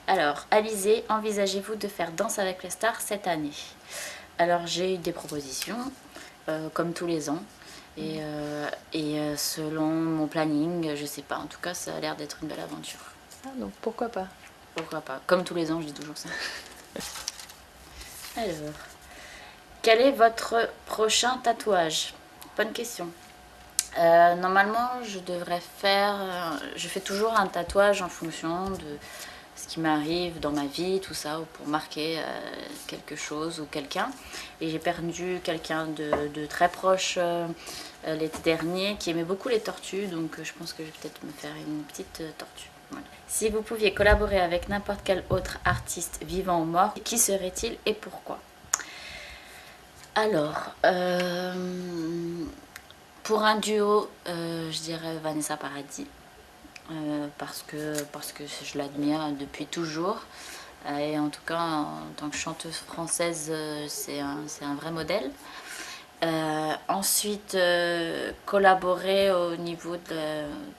Alors, Alizé, envisagez-vous de faire Danse avec les stars cette année? Alors, j'ai eu des propositions, comme tous les ans. Et selon mon planning, je sais pas. En tout cas, ça a l'air d'être une belle aventure. Ah, donc pourquoi pas? Pourquoi pas? Comme tous les ans, je dis toujours ça. Alors, quel est votre prochain tatouage? Bonne question. Normalement, je devrais faire... je fais toujours un tatouage en fonction de ce qui m'arrive dans ma vie, tout ça, ou pour marquer quelque chose ou quelqu'un. Et j'ai perdu quelqu'un de très proche l'été dernier qui aimait beaucoup les tortues, donc je pense que je vais peut-être me faire une petite tortue. Voilà. Si vous pouviez collaborer avec n'importe quel autre artiste vivant ou mort, qui serait-il et pourquoi? Alors, pour un duo, je dirais Vanessa Paradis. Parce que je l'admire depuis toujours. Et en tout cas, en tant que chanteuse française, c'est un vrai modèle. Ensuite, collaborer au niveau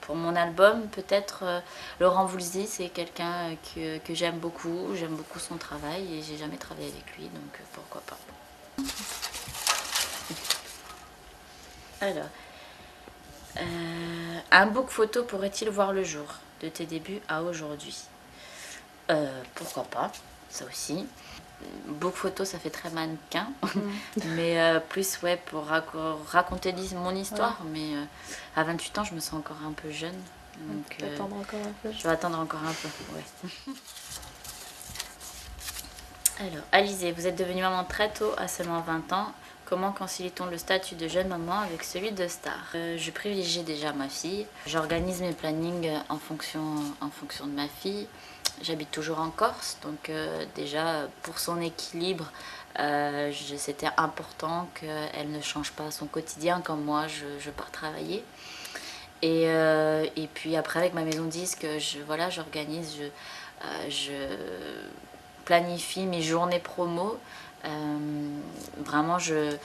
pour mon album, peut-être Laurent Voulzy, c'est quelqu'un que j'aime beaucoup son travail et j'ai jamais travaillé avec lui, donc pourquoi pas. Alors, un book photo pourrait-il voir le jour, de tes débuts à aujourd'hui? Pourquoi pas, ça aussi. Book photo, ça fait très mannequin, mais plus ouais pour raconter mon histoire. Ouais. Mais à 28 ans, je me sens encore un peu jeune. Donc, tu vas attendre encore un peu. Je vais attendre encore un peu, ouais. Alors, Alizé, vous êtes devenue maman très tôt, à seulement 20 ans. Comment concilie-t-on le statut de jeune maman avec celui de star? Je privilégie déjà ma fille. J'organise mes plannings en fonction de ma fille. J'habite toujours en Corse, donc déjà pour son équilibre, c'était important qu'elle ne change pas son quotidien comme moi, je pars travailler. Et puis après avec ma maison disque, j'organise, je planifie mes journées promo. Vraiment, je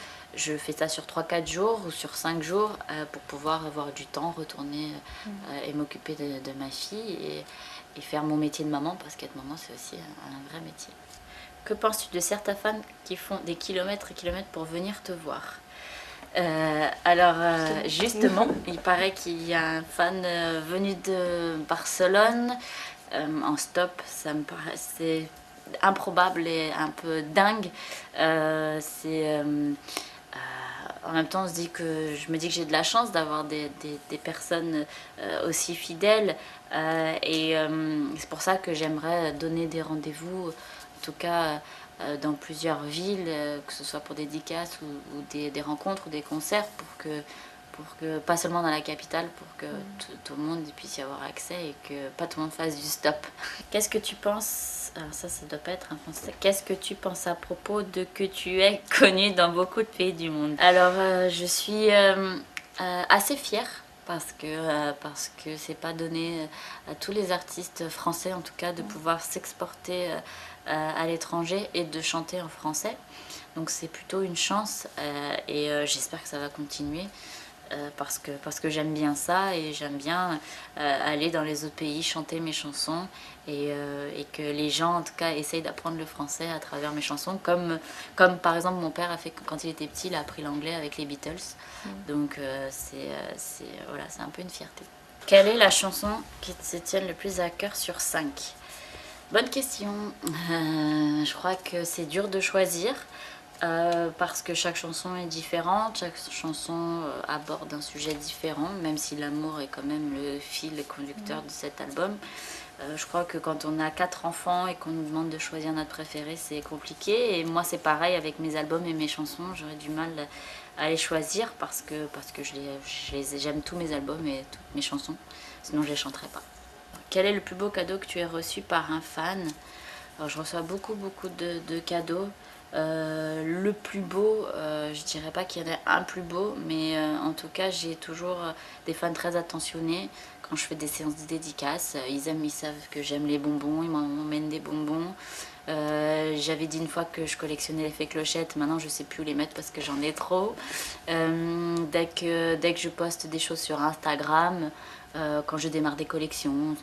fais ça sur 3-4 jours ou sur 5 jours pour pouvoir avoir du temps, retourner et m'occuper de ma fille et faire mon métier de maman, parce qu'être maman, c'est aussi un vrai métier. Que penses-tu de certains fans qui font des kilomètres et kilomètres pour venir te voir? Justement, il paraît qu'il y a un fan venu de Barcelone en stop. Ça me paraît, c'est improbable et un peu dingue. En même temps, je me dis que j'ai de la chance d'avoir des personnes aussi fidèles. C'est pour ça que j'aimerais donner des rendez-vous, en tout cas dans plusieurs villes, que ce soit pour des dédicaces ou des rencontres ou des concerts, pour que, pas seulement dans la capitale, pour que tout le monde puisse y avoir accès et que pas tout le monde fasse du stop. Qu'est-ce que tu penses? Alors ça doit pas être un français. Qu'est-ce que tu penses à propos de que tu es connue dans beaucoup de pays du monde? Alors je suis assez fière parce que c'est pas donné à tous les artistes français en tout cas de pouvoir s'exporter à l'étranger et de chanter en français. Donc c'est plutôt une chance et j'espère que ça va continuer. Parce que j'aime bien ça et j'aime bien aller dans les autres pays chanter mes chansons et que les gens en tout cas essayent d'apprendre le français à travers mes chansons comme par exemple mon père a fait quand il était petit, il a appris l'anglais avec les Beatles. Donc c'est un peu une fierté. Quelle est la chanson qui te tienne le plus à cœur sur 5? Bonne question. Je crois que c'est dur de choisir. Parce que chaque chanson est différente, chaque chanson aborde un sujet différent, même si l'amour est quand même le fil conducteur de cet album. Je crois que quand on a 4 enfants et qu'on nous demande de choisir notre préféré, c'est compliqué. Et moi, c'est pareil avec mes albums et mes chansons. J'aurais du mal à les choisir parce que j'aime tous mes albums et toutes mes chansons. Sinon, je les chanterais pas. Quel est le plus beau cadeau que tu aies reçu par un fan? Alors, je reçois beaucoup de cadeaux. Le plus beau, je dirais pas qu'il y en a un plus beau, mais en tout cas j'ai toujours des fans très attentionnés. Quand je fais des séances de dédicaces, ils savent que j'aime les bonbons, ils m'emmènent des bonbons. J'avais dit une fois que je collectionnais l'effet clochette, maintenant je sais plus où les mettre parce que j'en ai trop. Dès que je poste des choses sur Instagram, quand je démarre des collections,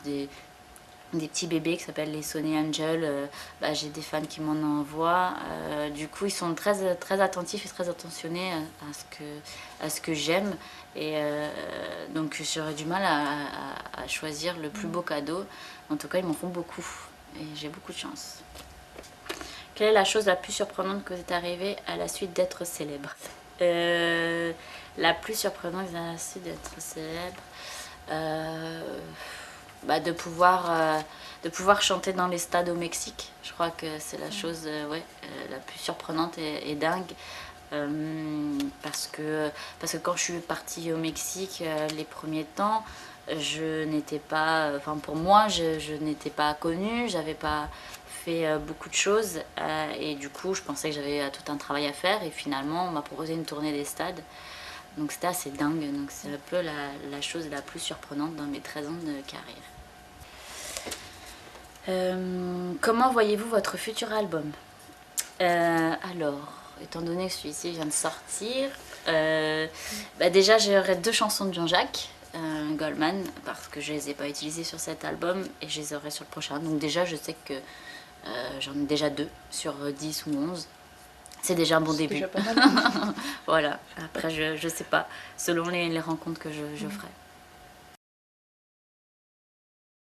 des petits bébés qui s'appellent les Sony Angels. J'ai des fans qui m'en envoient. Du coup, ils sont très, très attentifs et très attentionnés à ce que j'aime. Et donc, j'aurais du mal à choisir le plus beau cadeau. En tout cas, ils m'en font beaucoup. Et j'ai beaucoup de chance. Quelle est la chose la plus surprenante que vous êtes arrivée à la suite d'être célèbre? La plus surprenante à la suite d'être célèbre, de pouvoir chanter dans les stades au Mexique. Je crois que c'est la chose la plus surprenante et dingue. Parce que quand je suis partie au Mexique les premiers temps, je n'étais pas, enfin pour moi, je n'étais pas connue, j'avais pas fait beaucoup de choses et du coup je pensais que j'avais tout un travail à faire et finalement on m'a proposé une tournée des stades. Donc c'était assez dingue, donc c'est un peu la chose la plus surprenante dans mes 13 ans de carrière. Comment voyez-vous votre futur album? Alors, étant donné que celui-ci vient de sortir, déjà j'aurai 2 chansons de Jean-Jacques Goldman parce que je les ai pas utilisées sur cet album et je les aurai sur le prochain. Donc déjà je sais que j'en ai déjà 2 sur 10 ou 11. C'est déjà un bon début. Déjà pas mal. Voilà, après je sais pas, selon les rencontres que je ferai.